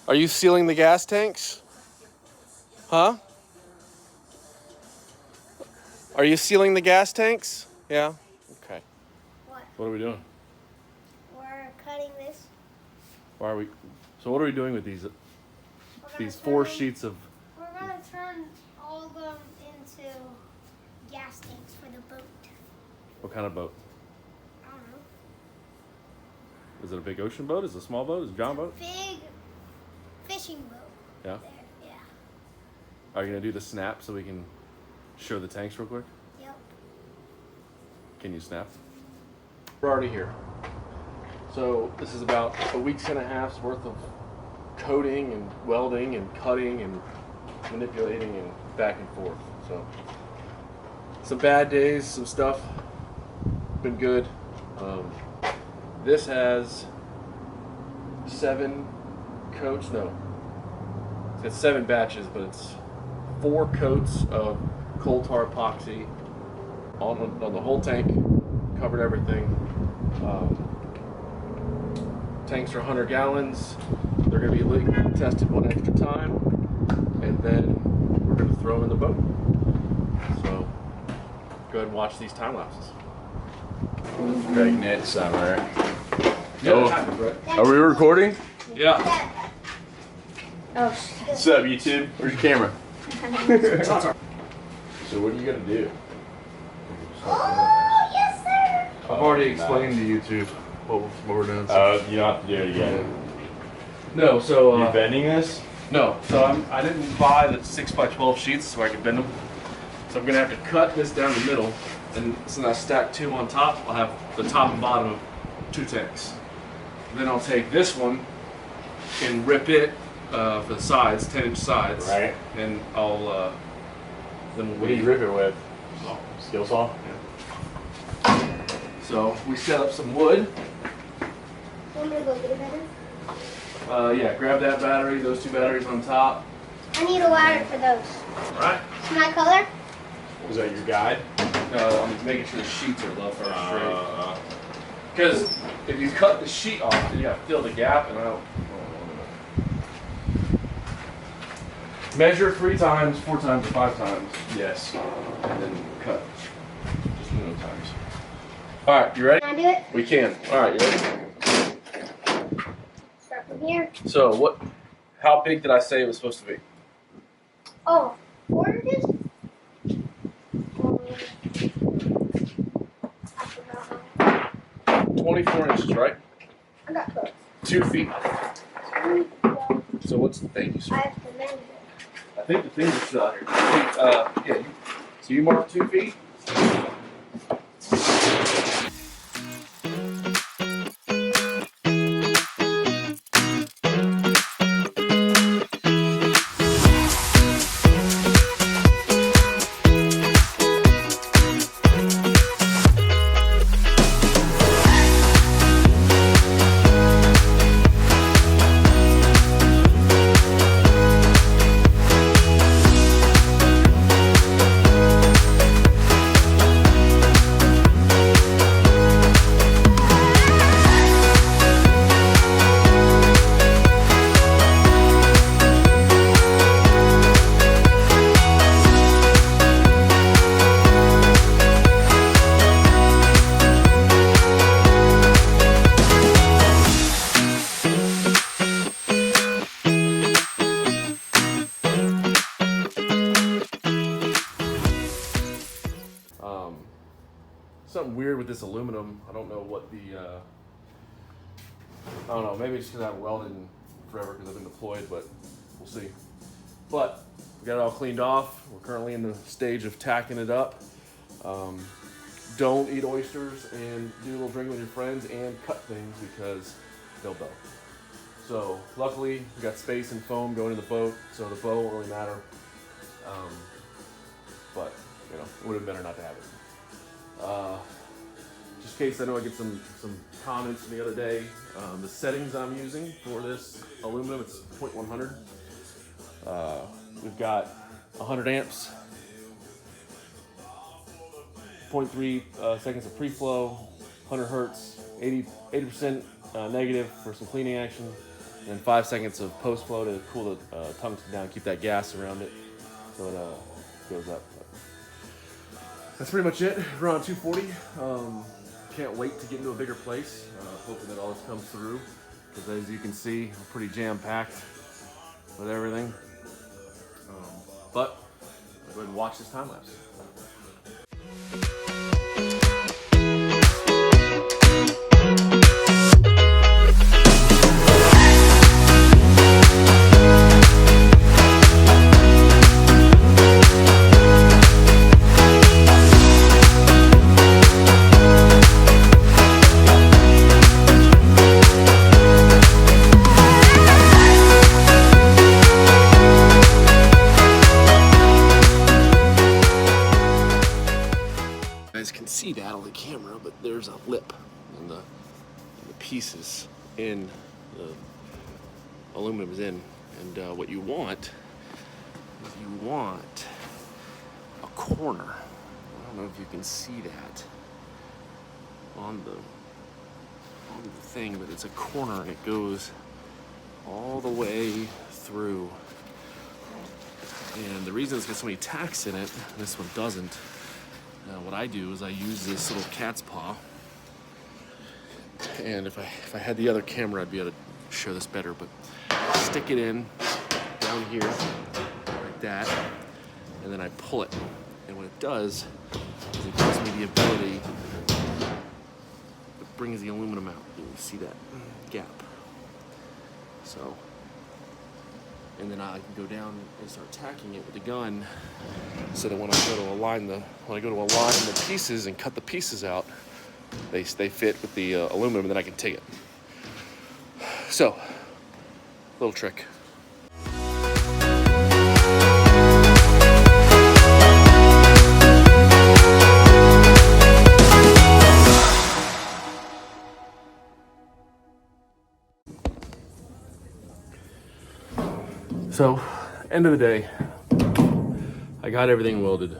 Are you sealing the gas tanks? Huh? Are you sealing the gas tanks? Yeah? Okay. What are we doing? We're cutting this. Why are we? So what are we doing with these four sheets of? We're gonna turn all of them into gas tanks for the boat. What kind of boat? I don't know. Is it a big ocean boat? Is it a small boat? Is it a giant boat? Big fishing boat. Yeah. There. Yeah. Are you gonna do the snap so we can show the tanks real quick? Yep. Can you snap? We're already here. So this is about a week's and a half's worth of coating and welding and cutting and manipulating and back and forth. So some bad days, some stuff. Been good. This has 7 coats. No, it's got 7 batches, but it's 4 coats of coal tar epoxy on the whole tank. Covered everything. Tanks are 100 gallons. They're going to be leak tested one extra time, and then we're going to throw them in the boat. So go ahead and watch these time lapses. Drag net somewhere. Yeah, Are we recording? Yeah. Oh, What's up, YouTube? Where's your camera? So what are you gonna do? Oh, yes, sir. I've already explained to YouTube what we're doing. So. You don't have to do it again. No, so You bending this? no, so I didn't buy the 6x12 sheets so I could bend them. So I'm gonna have to cut this down the middle, and since I stack 2 on top, I'll have the top and bottom of 2 tanks. Then I'll take this one and rip it for the sides, 10-inch sides. Right. And I'll then we'll What do you rip it with? Skill saw? Yeah. So we set up some wood. Want me to go get a battery? Yeah, grab that battery, those 2 batteries on top. I need a ladder for those. All right. It's my color? Was that your guide? I'm making sure the sheets are level straight. Because if you cut the sheet off, then you have to fill the gap, and I don't. Measure 3 times, 4 times, or 5 times. Yes. And then cut. Just minimum times. All right, you ready? Can I do it? We can. All right, you ready? Start from here. So how big did I say it was supposed to be? Oh, 4 inches? I forgot. 24 inches, right? I got close. 2 feet. So thank you, I sir. have to measure it. I think the things are still out here. Yeah. So you mark 2 feet? Something weird with this aluminum. I don't know what the, I don't know, maybe it's because I haven't welded in forever because I've been deployed, but we'll see. But we got it all cleaned off. We're currently in the stage of tacking it up. Don't eat oysters and do a little drinking with your friends and cut things because they'll bow. So luckily we got space and foam going in the boat, so the bow won't really matter. But you know, it would have been better not to have it. Just in case I know I get some comments from the other day, the settings I'm using for this aluminum, it's 0.100. We've got 100 amps, 0.3 seconds of pre-flow, 100 hertz, 80% negative for some cleaning action, and then 5 seconds of post flow to cool the tungsten down, keep that gas around it so it goes up. That's pretty much it. We're on 240. Can't wait to get into a bigger place. Hoping that all this comes through, because as you can see, we're pretty jam-packed with everything. But I'll go ahead and watch this time lapse. See that on the camera, but there's a lip and the pieces in the aluminum is in, and what you want is a corner. I don't know if you can see that on the thing, but it's a corner and it goes all the way through. And the reason it's got so many tacks in it, and this one doesn't. What I do is I use this little cat's paw, and if I had the other camera, I'd be able to show this better, but stick it in down here like that, and then I pull it, and what it does is it gives me the ability, it brings the aluminum out. You see that gap. So, and then I can go down and start tacking it with the gun, so that when I go to align the pieces and cut the pieces out, they fit with the aluminum, and then I can take it. So, little trick. So, end of the day, I got everything welded,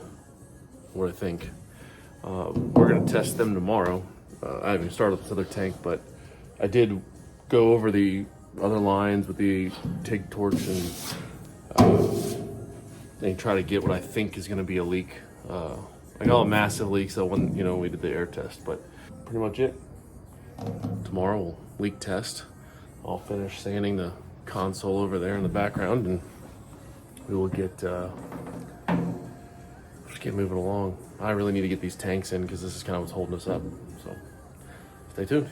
what I think. We're gonna test them tomorrow. I haven't started this other tank, but I did go over the other lines with the TIG torch and try to get what I think is gonna be a leak. I got a massive leak, so when we did the air test, but pretty much it. Tomorrow we'll leak test. I'll finish sanding the console over there in the background, and we will just get moving along. I really need to get these tanks in, because this is kind of what's holding us up, so stay tuned.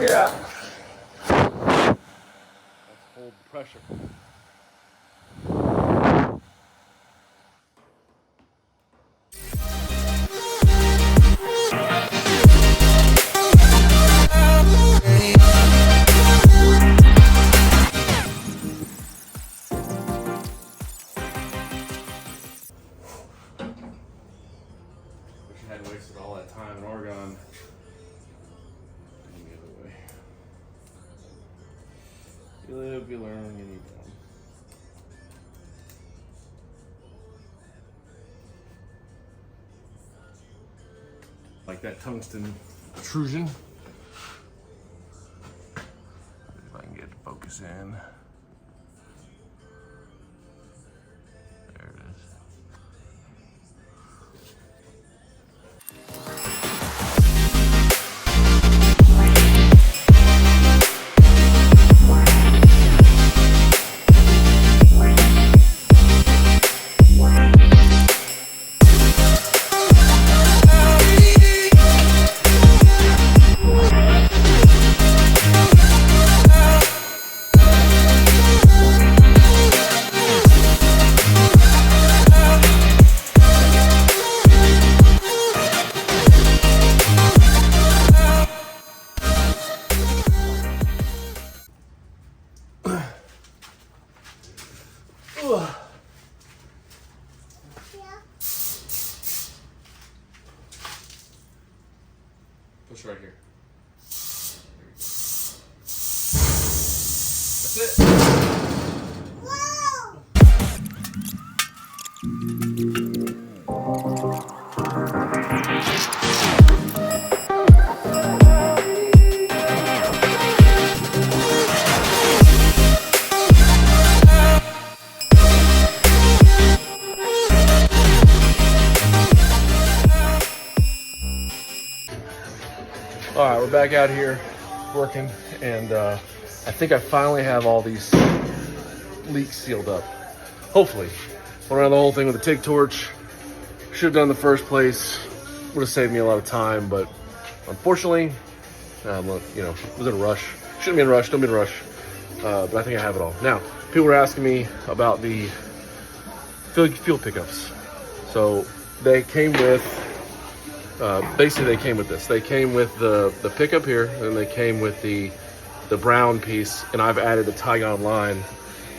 Yeah. Let's hold the pressure. Wish I hadn't wasted all that time in Oregon. You live, you learn, and you go. Like that tungsten extrusion. If I can get focus in. There it is. Push right here. That's it. Whoa! All right, we're back out here working, and I think I finally have all these leaks sealed up. Hopefully. Went around the whole thing with a TIG torch. Should have done in the first place. Would have saved me a lot of time, but unfortunately, you know, was in a rush. Shouldn't be in a rush, don't be in a rush. But I think I have it all. Now, people were asking me about the fuel pickups. So they came with, basically they came with this. They came with the pickup here, and they came with the brown piece, and I've added the tie-on line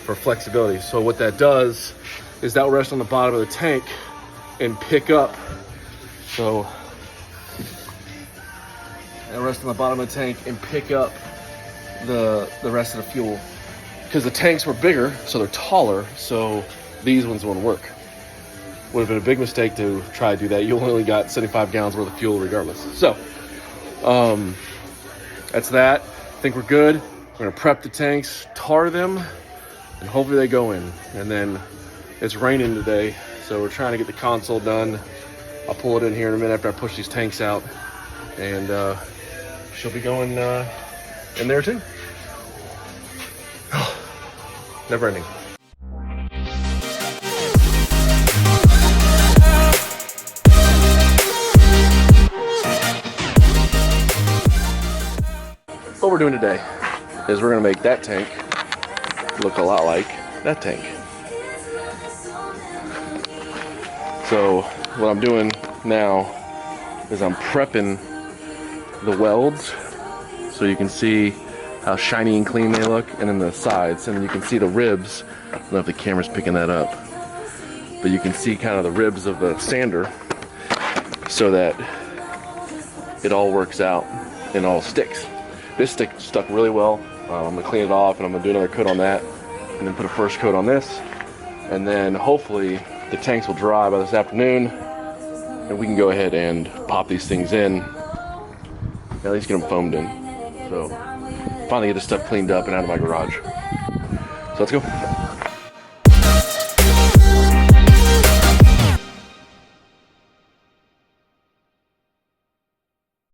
for flexibility. So what that does is that will rest on the bottom of the tank and pick up. So it'll rest on the bottom of the tank and pick up the rest of the fuel. Because the tanks were bigger, so they're taller, so these ones won't work. Would have been a big mistake to try to do that. You only got 75 gallons worth of fuel regardless. So, that's that. I think we're good. We're gonna prep the tanks, tar them, and hopefully they go in. And then it's raining today, so we're trying to get the console done. I'll pull it in here in a minute after I push these tanks out. And she'll be going in there too. Never ending. What we're doing today is we're gonna make that tank look a lot like that tank. So what I'm doing now is I'm prepping the welds so you can see how shiny and clean they look, and then the sides, and then you can see the ribs. I don't know if the camera's picking that up, but you can see kind of the ribs of the sander so that it all works out and all sticks. This stick stuck really well. I'm gonna clean it off, and I'm gonna do another coat on that, and then put a first coat on this, and then hopefully the tanks will dry by this afternoon, and we can go ahead and pop these things in, at least get them foamed in. So finally get this stuff cleaned up and out of my garage. So let's go.